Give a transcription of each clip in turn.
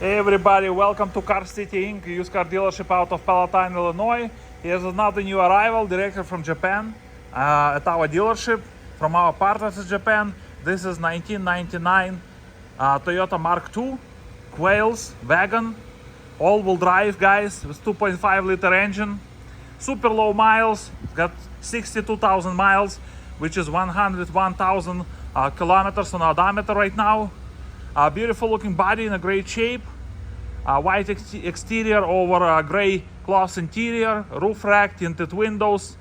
Hey everybody, welcome to Car City Inc., used car dealership out of Palatine, Illinois. Here's another new arrival directly from Japan at our dealership from our partners in Japan. This is 1999 Toyota Mark II QUALIS wagon, all-wheel drive, guys, with 2.5 liter engine, super low miles, got 62,000 miles, which is 101,000 kilometers on odometer right now. Beautiful looking body in a great shape. White exterior over gray cloth interior, roof rack, tinted windows.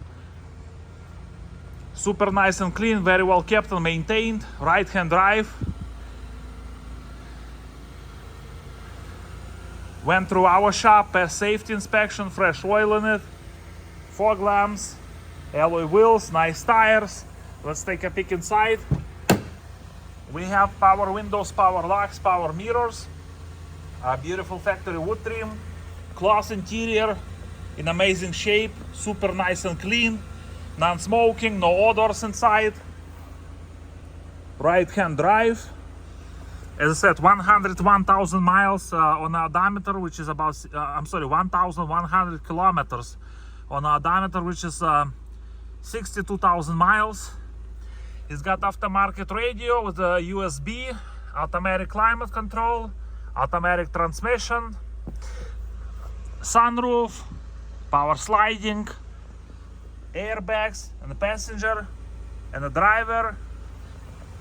Super nice and clean, very well kept and maintained. Right hand drive. Went through our shop, passed safety inspection, fresh oil in it, fog lamps, alloy wheels, nice tires. Let's take a peek inside. We have power windows, power locks, power mirrors, beautiful factory wood trim, cloth interior in amazing shape, super nice and clean, non-smoking, no odors inside. Right hand drive. As I said, 101,000 miles on the odometer, which is about, 1,100 kilometers on the odometer, which is 62,000 miles. It's got aftermarket radio with a USB, automatic climate control, automatic transmission, sunroof, power sliding, airbags, and the passenger and the driver.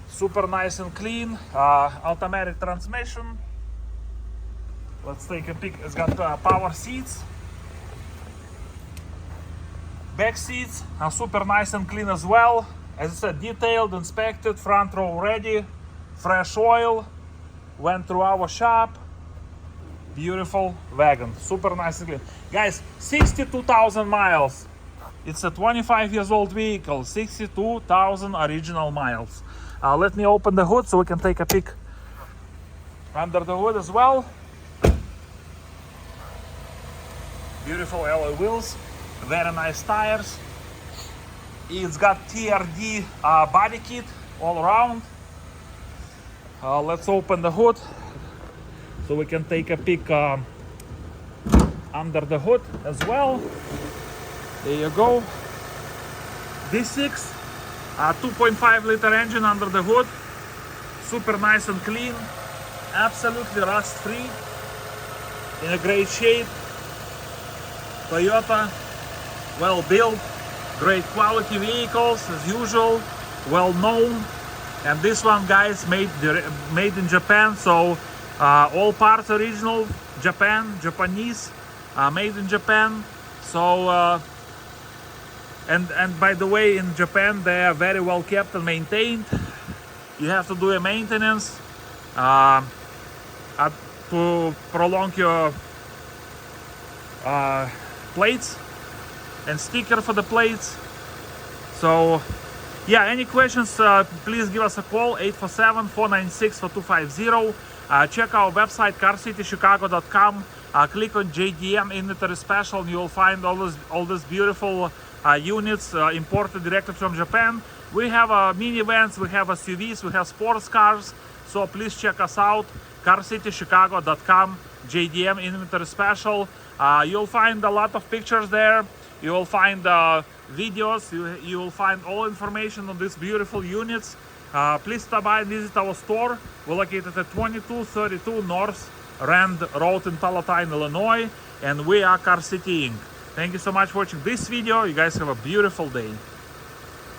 Super nice and clean, automatic transmission. Let's take a peek. It's got power seats, back seats are super nice and clean as well. As I said, detailed, inspected, front row ready, fresh oil, went through our shop. Beautiful wagon, super nice and clean. Guys, 62,000 miles. It's a 25 years old vehicle, 62,000 original miles. Let me open the hood so we can take a peek under the hood as well. Beautiful alloy wheels, very nice tires. It's got TRD body kit all around. Let's open the hood so we can take a peek under the hood as well. There you go. V6, 2.5 liter engine under the hood. Super nice and clean. Absolutely rust free. In a great shape. Toyota, well built. Great quality vehicles as usual, well known. And this one, guys, made in Japan, so all parts original, Japanese, made in Japan. So and by the way, in Japan they are very well kept and maintained. You have to do a maintenance to prolong your plates and sticker for the plates. So yeah, any questions, please give us a call, 847-496-4250. Check our website, carcitychicago.com. Click on JDM Inventory Special and you will find all these beautiful units imported directly from Japan. We have minivans, we have SUVs, we have sports cars. So please check us out, carcitychicago.com, JDM Inventory Special. You'll find a lot of pictures there. You will find videos, you will find all information on these beautiful units. Please stop by and visit our store. We're located at 2232 North Rand Road in Palatine, Illinois, and we are Car City Inc. Thank you so much for watching this video. You guys have a beautiful day.